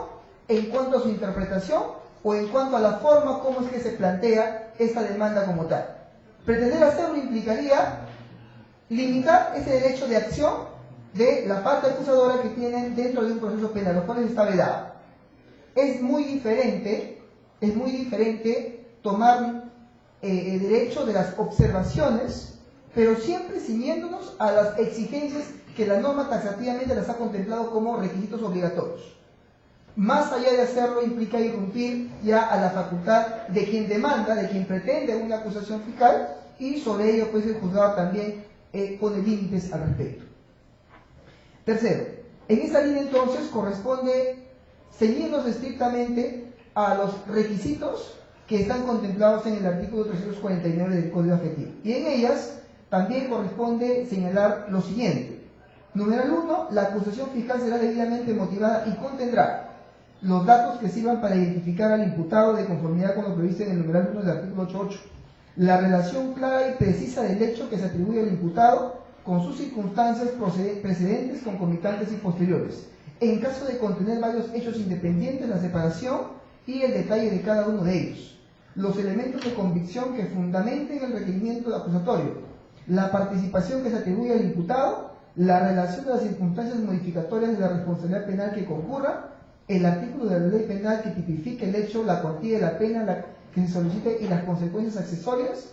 en cuanto a su interpretación o en cuanto a la forma como es que se plantea esta demanda como tal. Pretender hacerlo implicaría limitar ese derecho de acción de la parte acusadora que tienen dentro de un proceso penal, lo cual está vedado. Es muy diferente tomar el derecho de las observaciones, pero siempre ciñéndonos a las exigencias que la norma taxativamente las ha contemplado como requisitos obligatorios. Más allá de hacerlo implica irrumpir ya a la facultad de quien demanda, de quien pretende una acusación fiscal, y sobre ello pues el juzgado también pone límites al respecto. Tercero, en esa línea entonces corresponde ceñirnos estrictamente a los requisitos que están contemplados en el artículo 349 del Código Afectivo. Y en ellas también corresponde señalar lo siguiente. Numeral 1, la acusación fiscal será debidamente motivada y contendrá los datos que sirvan para identificar al imputado de conformidad con lo previsto en el numeral 1 del artículo 8.8. La relación clara y precisa del hecho que se atribuye al imputado con sus circunstancias precedentes, concomitantes y posteriores. En caso de contener varios hechos independientes, la separación y el detalle de cada uno de ellos. Los elementos de convicción que fundamenten el requerimiento acusatorio. La participación que se atribuye al imputado. La relación de las circunstancias modificatorias de la responsabilidad penal que concurra. El artículo de la ley penal que tipifique el hecho, la cuantía de la pena que se solicite y las consecuencias accesorias.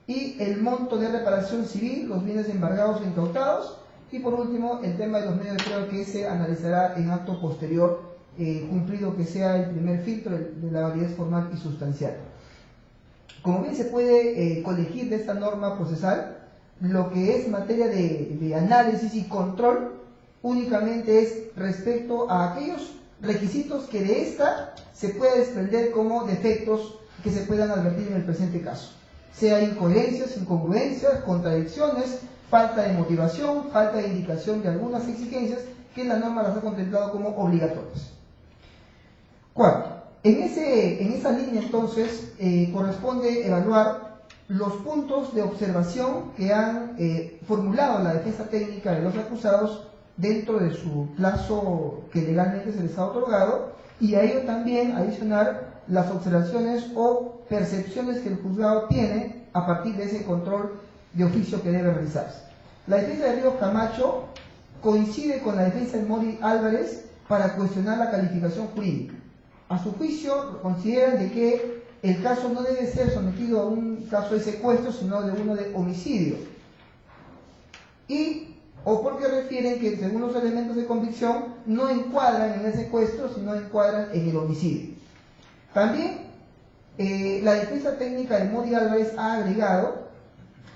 Y el monto de reparación civil, los bienes embargados o incautados. Y por último, el tema de los medios de prueba que se analizará en acto posterior, cumplido que sea el primer filtro de la validez formal y sustancial. Como bien se puede colegir de esta norma procesal, lo que es materia de análisis y control únicamente es respecto a aquellos requisitos que de esta se pueda desprender como defectos que se puedan advertir en el presente caso. Sea incoherencias, incongruencias, contradicciones, falta de motivación, falta de indicación de algunas exigencias que la norma las ha contemplado como obligatorias. Cuarto, en esa línea entonces corresponde evaluar los puntos de observación que han formulado la defensa técnica de los acusados dentro de su plazo que legalmente se les ha otorgado y a ello también adicionar las observaciones o percepciones que el juzgado tiene a partir de ese control de oficio que debe realizarse. La defensa de Ríos Camacho coincide con la defensa de Mori Álvarez para cuestionar la calificación jurídica. A su juicio consideran de que el caso no debe ser sometido a un caso de secuestro, sino de uno de homicidio. O porque refieren que según los elementos de convicción no encuadran en el secuestro, sino encuadran en el homicidio. También la defensa técnica de Mori Álvarez ha agregado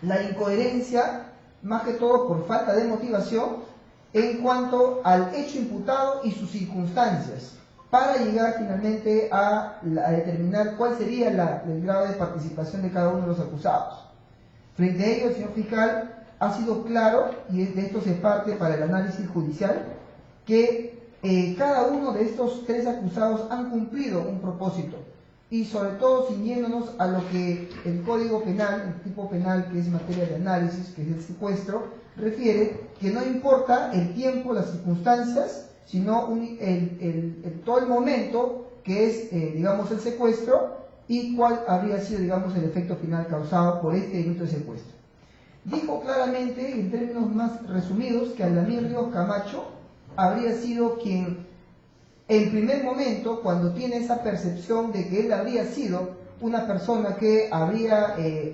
la incoherencia, más que todo por falta de motivación, en cuanto al hecho imputado y sus circunstancias, para llegar finalmente a determinar cuál sería el grado de participación de cada uno de los acusados. Frente a ello, el señor fiscal ha sido claro, y de esto se parte para el análisis judicial, que cada uno de estos tres acusados han cumplido un propósito, y sobre todo ciñéndonos a lo que el Código Penal, el tipo penal que es materia de análisis, que es el secuestro, refiere que no importa el tiempo, las circunstancias, sino todo el momento que es, digamos, el secuestro y cuál habría sido, digamos, el efecto final causado por este delito de secuestro. Dijo claramente, en términos más resumidos, que Aldamir Ríos Camacho habría sido quien, en primer momento, cuando tiene esa percepción de que él habría sido una persona que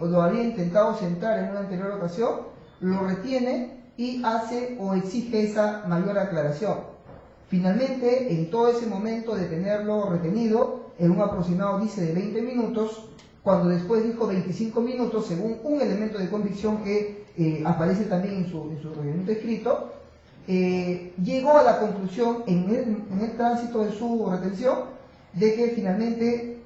lo habría intentado centrar en una anterior ocasión, lo retiene y hace o exige esa mayor aclaración. Finalmente, en todo ese momento de tenerlo retenido, en un aproximado dice de 20 minutos, cuando después dijo 25 minutos, según un elemento de convicción que aparece también en su reglamento escrito, llegó a la conclusión en el tránsito de su retención de que finalmente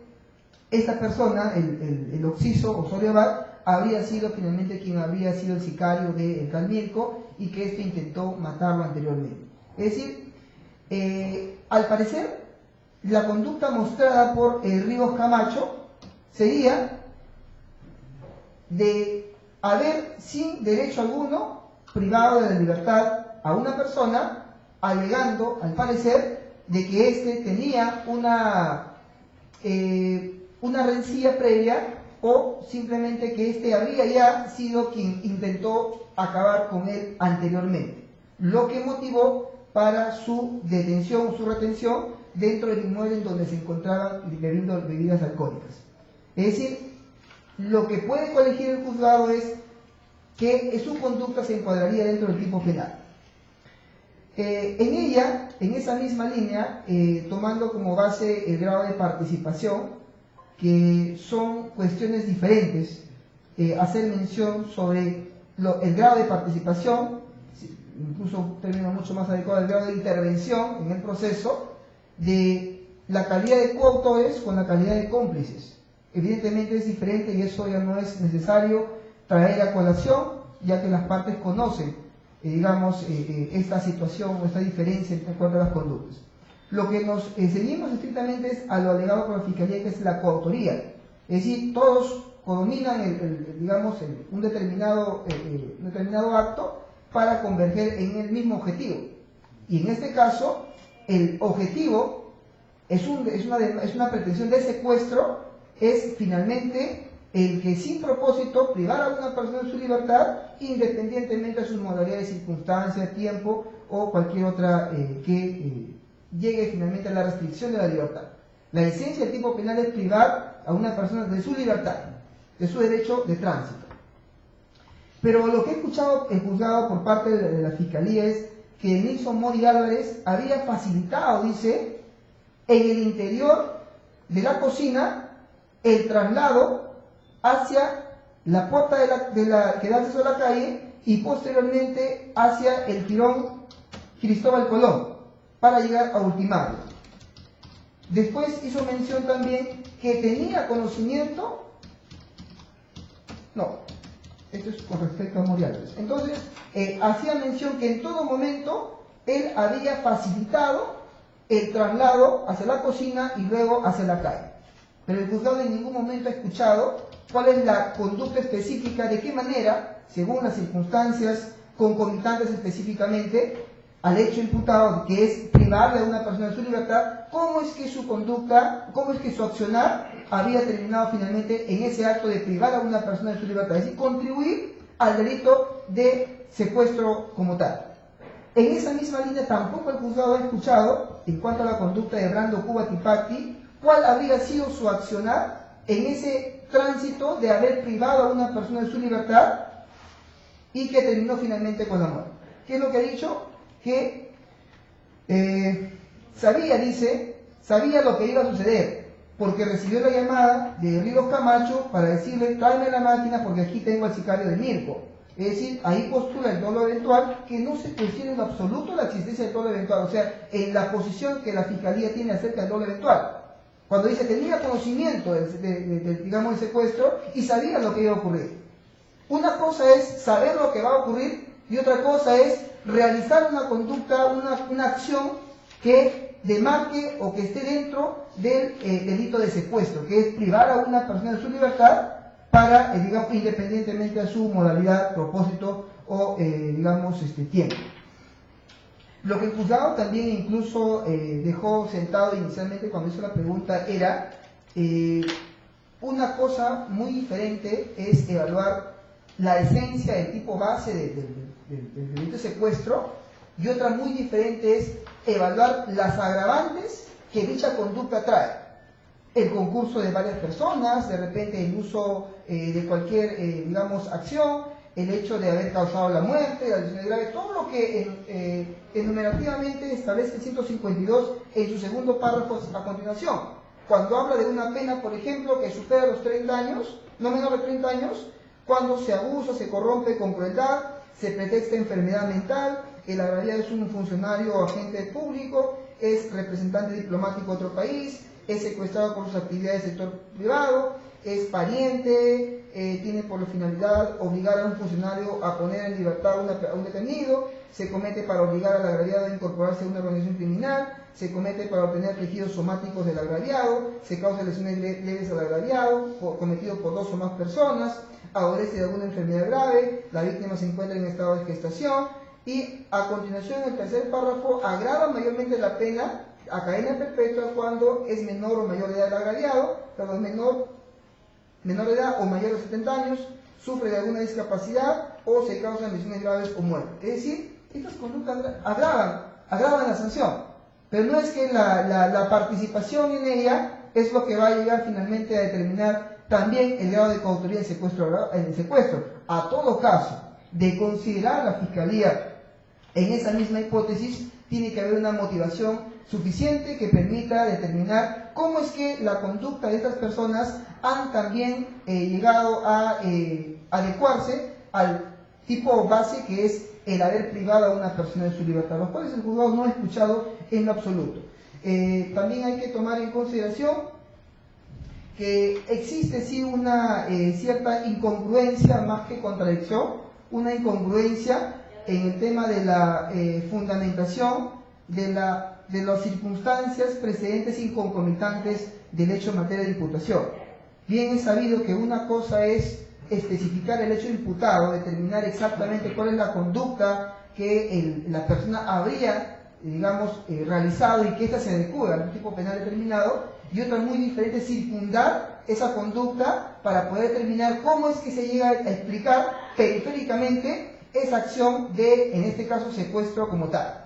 esta persona, el occiso Osorio Abad, habría sido finalmente quien habría sido el sicario de El Calmirco y que éste intentó matarlo anteriormente. Es decir, al parecer, la conducta mostrada por Ríos Camacho sería de haber, sin derecho alguno, privado de la libertad a una persona, alegando, al parecer, de que éste tenía una rencilla previa, o simplemente que éste habría ya sido quien intentó acabar con él anteriormente, lo que motivó para su detención o su retención dentro del inmueble en donde se encontraban bebiendo bebidas alcohólicas. Es decir, lo que puede colegir el juzgado es que su conducta se encuadraría dentro del tipo penal. En esa misma línea, tomando como base el grado de participación, que son cuestiones diferentes, hacer mención sobre el grado de participación, incluso un término mucho más adecuado, el grado de intervención en el proceso, de la calidad de coautores con la calidad de cómplices. Evidentemente es diferente y eso ya no es necesario traer a colación, ya que las partes conocen, esta situación o esta diferencia en cuanto a las conductas. Lo que nos seguimos estrictamente es a lo alegado por la Fiscalía, que es la coautoría. Es decir, todos codominan un determinado acto para converger en el mismo objetivo. Y en este caso, el objetivo es una pretensión de secuestro, es finalmente el que sin propósito privar a una persona de su libertad, independientemente de sus modalidades, circunstancias, tiempo o cualquier otra que llegue finalmente a la restricción de la libertad. La esencia del tipo penal es privar a una persona de su libertad, de su derecho de tránsito. Pero lo que he escuchado el juzgado por parte de la Fiscalía es que Nilson Mori Álvarez había facilitado, dice, en el interior de la cocina el traslado hacia la puerta que da acceso a la calle y posteriormente hacia el jirón Cristóbal Colón, para llegar a ultimarlo. Después hizo mención también que tenía conocimiento, esto es con respecto a Mori Álvarez. Entonces, hacía mención que en todo momento él había facilitado el traslado hacia la cocina y luego hacia la calle. Pero el juzgado en ningún momento ha escuchado cuál es la conducta específica, de qué manera, según las circunstancias concomitantes específicamente, al hecho imputado, que es privarle a una persona de su libertad, cómo es que su conducta, cómo es que su accionar había terminado finalmente en ese acto de privar a una persona de su libertad, es decir, contribuir al delito de secuestro como tal. En esa misma línea tampoco el juzgado ha escuchado, en cuanto a la conducta de Brando Cuba Tipacti, cuál habría sido su accionar en ese tránsito de haber privado a una persona de su libertad y que terminó finalmente con la muerte. ¿Qué es lo que ha dicho? Que sabía lo que iba a suceder, porque recibió la llamada de Ríos Camacho para decirle, tráeme la máquina porque aquí tengo al sicario de Mirko. Es decir, ahí postula el dolo eventual, que no se cuestiona en absoluto la existencia del dolo eventual, o sea, en la posición que la Fiscalía tiene acerca del dolo eventual. Cuando dice tenía conocimiento digamos, del secuestro y sabía lo que iba a ocurrir. Una cosa es saber lo que va a ocurrir y otra cosa es realizar una conducta, una acción que demarque o que esté dentro del delito de secuestro, que es privar a una persona de su libertad para, digamos, independientemente de su modalidad, propósito o, digamos, tiempo. Lo que el juzgado también incluso dejó sentado inicialmente cuando hizo la pregunta era, una cosa muy diferente es evaluar la esencia del tipo base del delito de secuestro y otra muy diferente es evaluar las agravantes que dicha conducta trae. El concurso de varias personas, de repente el uso de cualquier, digamos, acción, el hecho de haber causado la muerte, la lesión grave, todo lo que enumerativamente establece el 152 en su segundo párrafo a continuación. Cuando habla de una pena, por ejemplo, que supera los 30 años, no menor de 30 años, cuando se abusa, se corrompe con crueldad, se pretexta enfermedad mental, el agraviado es un funcionario o agente público, es representante diplomático de otro país, es secuestrado por sus actividades del sector privado, es pariente, tiene por finalidad obligar a un funcionario a poner en libertad a un detenido, se comete para obligar al agraviado a incorporarse a una organización criminal, se comete para obtener tejidos somáticos del agraviado, se causa lesiones leves al agraviado, cometido por 2 o más personas, adolece de alguna enfermedad grave, la víctima se encuentra en estado de gestación y a continuación en el tercer párrafo agrava mayormente la pena a cadena perpetua cuando es menor o mayor de edad el agraviado, perdón, menor de edad o mayor de 70 años, sufre de alguna discapacidad o se causan lesiones graves o muerte. Es decir, estas conductas agravan la sanción, pero no es que la participación en ella es lo que va a llegar finalmente a determinar también el grado de coautoría en el secuestro. A todo caso, de considerar la Fiscalía en esa misma hipótesis, tiene que haber una motivación suficiente que permita determinar cómo es que la conducta de estas personas han también llegado a adecuarse al tipo base que es el haber privado a una persona de su libertad, los cuales el juzgado no ha escuchado en lo absoluto. También hay que tomar en consideración que existe sí una cierta incongruencia más que contradicción, una incongruencia en el tema de la fundamentación de las circunstancias precedentes y concomitantes del hecho en materia de imputación. Bien es sabido que una cosa es especificar el hecho imputado, determinar exactamente cuál es la conducta que la persona habría, digamos, realizado y que ésta se adecue a un tipo penal determinado, y otra muy diferente es circundar esa conducta para poder determinar cómo es que se llega a explicar periféricamente esa acción de, en este caso, secuestro como tal.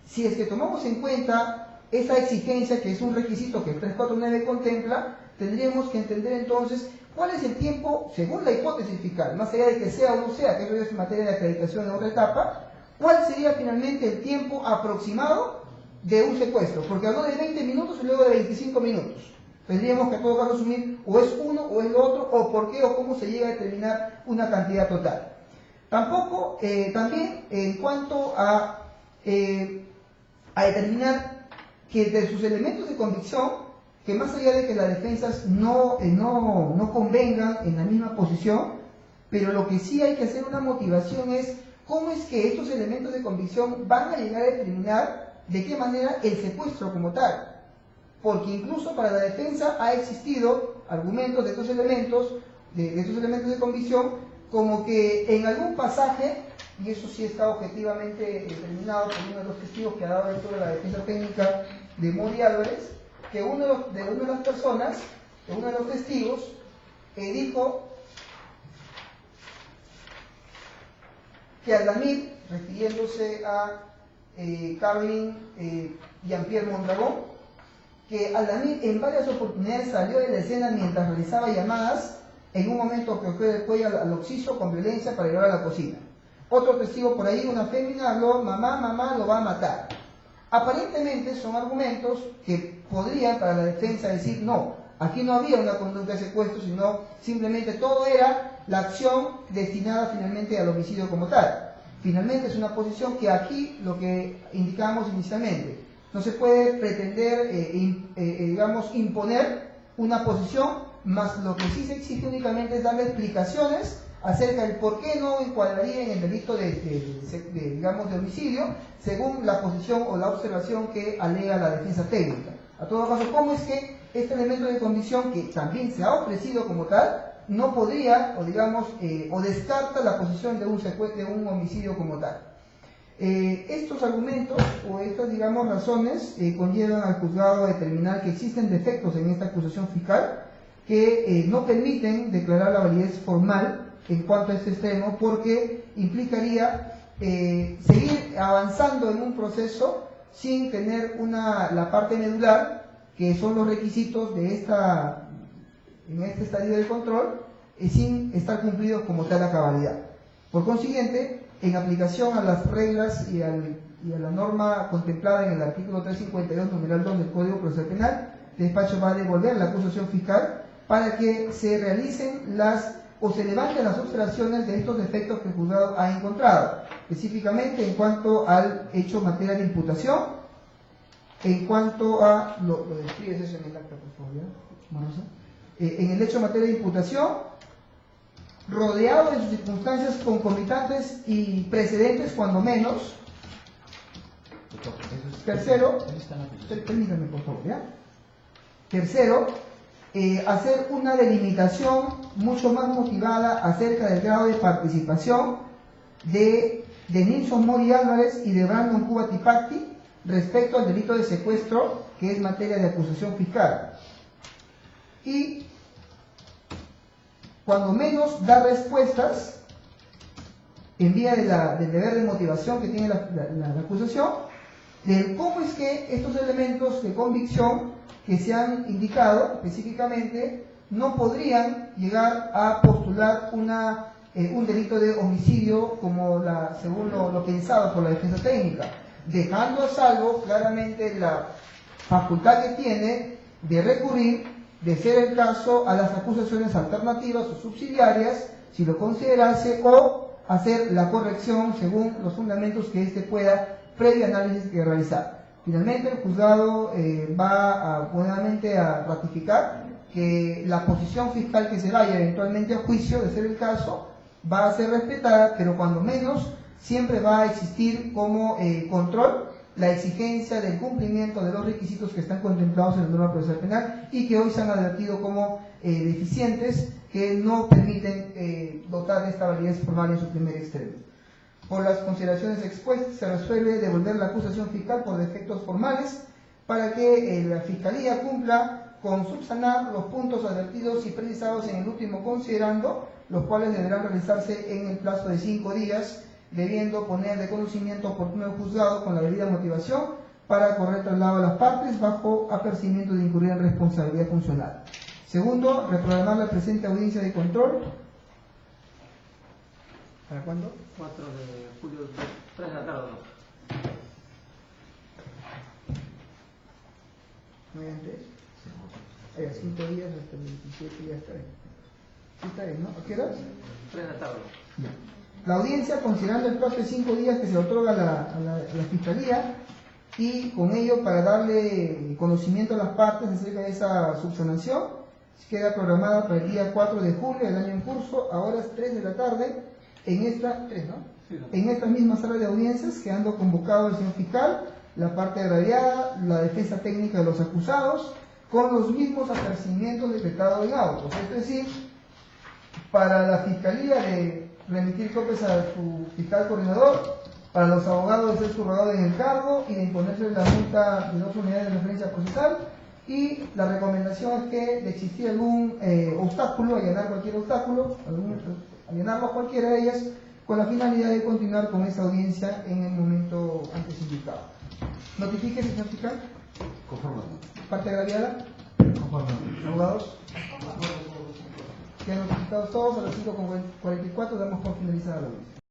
Si es que tomamos en cuenta esa exigencia, que es un requisito que el 349 contempla, tendríamos que entender entonces cuál es el tiempo, según la hipótesis fiscal, más allá de que sea o no sea, que eso es materia de acreditación en otra etapa, cuál sería finalmente el tiempo aproximado de un secuestro, porque habló de 20 minutos y luego de 25 minutos. Tendríamos que a todo caso asumir o es uno o es lo otro, o por qué o cómo se llega a determinar una cantidad total. Tampoco, también en cuanto a determinar que de sus elementos de convicción, que más allá de que las defensas no convengan en la misma posición, pero lo que sí hay que hacer una motivación es cómo es que estos elementos de convicción van a llegar a determinar de qué manera el secuestro como tal. Porque incluso para la defensa ha existido argumentos de estos elementos de convicción, como que en algún pasaje y eso sí está objetivamente determinado por uno de los testigos que ha dado dentro de la defensa técnica de Mori Álvarez, que uno de las personas, de uno de los testigos, dijo que Aldamir, refiriéndose a Carlin Jean-Pierre Mondragón, que Aldamir en varias oportunidades salió de la escena mientras realizaba llamadas, en un momento que fue del cuello al occiso con violencia para llevar a la cocina. Otro testigo por ahí, una fémina, habló: mamá, lo va a matar. Aparentemente son argumentos que podrían para la defensa decir: no, aquí no había una conducta de secuestro, sino simplemente todo era la acción destinada finalmente al homicidio como tal. Finalmente es una posición que aquí, lo que indicábamos inicialmente, no se puede pretender, digamos, imponer una posición, más lo que sí se exige únicamente es darle explicaciones acerca del por qué no encuadraría en el delito digamos, de homicidio, según la posición o la observación que alega la defensa técnica. A todo caso, ¿cómo es que este elemento de convicción, que también se ha ofrecido como tal, no podría, o digamos, o descarta la posición de un homicidio como tal? Estos argumentos o estas, digamos, razones conllevan al juzgado a determinar que existen defectos en esta acusación fiscal que no permiten declarar la validez formal en cuanto a este extremo, porque implicaría seguir avanzando en un proceso sin tener la parte medular, que son los requisitos de en este estadio de control, sin estar cumplidos como tal a cabalidad. Por consiguiente, en aplicación a las reglas y a la norma contemplada en el artículo 352, numeral 2 del Código Procesal Penal, el despacho va a devolver la acusación fiscal para que se realicen o se levanten las observaciones de estos defectos que el juzgado ha encontrado, específicamente en cuanto al hecho materia de imputación, en cuanto a... Lo describes eso en el acta, por favor, ¿ya? Marosa. En el hecho materia de imputación, rodeado de sus circunstancias concomitantes y precedentes, cuando menos. Tercero, permítame, por favor, ¿ya? Tercero, hacer una delimitación mucho más motivada acerca del grado de participación de Nilson Mori Álvarez y de Brandon Cuba Tipacti respecto al delito de secuestro, que es materia de acusación fiscal. Y cuando menos dar respuestas en vía del deber de motivación que tiene la acusación, de cómo es que estos elementos de convicción que se han indicado específicamente no podrían llegar a postular un delito de homicidio como según lo pensado por la defensa técnica, dejando a salvo claramente la facultad que tiene de recurrir, de ser el caso, a las acusaciones alternativas o subsidiarias, si lo considerase, o hacer la corrección según los fundamentos que éste pueda, previo análisis que realizar. Finalmente, el juzgado va nuevamente a ratificar que la posición fiscal que se vaya eventualmente a juicio, de ser el caso, va a ser respetada, pero cuando menos siempre va a existir como control la exigencia del cumplimiento de los requisitos que están contemplados en la norma procesal penal y que hoy se han advertido como deficientes, que no permiten dotar de esta validez formal en su primer extremo. Por las consideraciones expuestas, se resuelve devolver la acusación fiscal por defectos formales para que la Fiscalía cumpla con subsanar los puntos advertidos y precisados en el último considerando, los cuales deberán realizarse en el plazo de 5 días, debiendo poner de conocimiento oportuno al juzgado con la debida motivación para correr traslado a las partes bajo apercibimiento de incurrir en responsabilidad funcional. Segundo, reprogramar la presente audiencia de control. ¿Para cuándo? 4 de julio, 3 de la tarde. ¿No hay antes? 5 días hasta el 27 ya está bien. Sí está bien, ¿no? ¿A qué horas? 3 de la tarde. Ya. La audiencia, considerando el plazo de 5 días que se otorga a la Fiscalía, y con ello para darle conocimiento a las partes acerca de esa subsanación, queda programada para el día 4 de julio del año en curso, a horas 3 de la tarde, en esta misma sala de audiencias, quedando convocado el señor fiscal, la parte agraviada, la defensa técnica de los acusados, con los mismos apercibimientos decretados en autos. Es decir, para la Fiscalía de remitir copias a su fiscal coordinador, para los abogados de ser subrogado en el cargo y de imponerse la multa de 2 unidades de referencia procesal. Y la recomendación es que de existir algún obstáculo, allanar cualquier obstáculo, allanarlo cualquiera de ellas, con la finalidad de continuar con esa audiencia en el momento antes indicado. Notifique, señor fiscal. Conforme. Parte agraviada. Conforme. Abogados. Quedan notificados todos. A las 5:44 damos por finalizada la audiencia.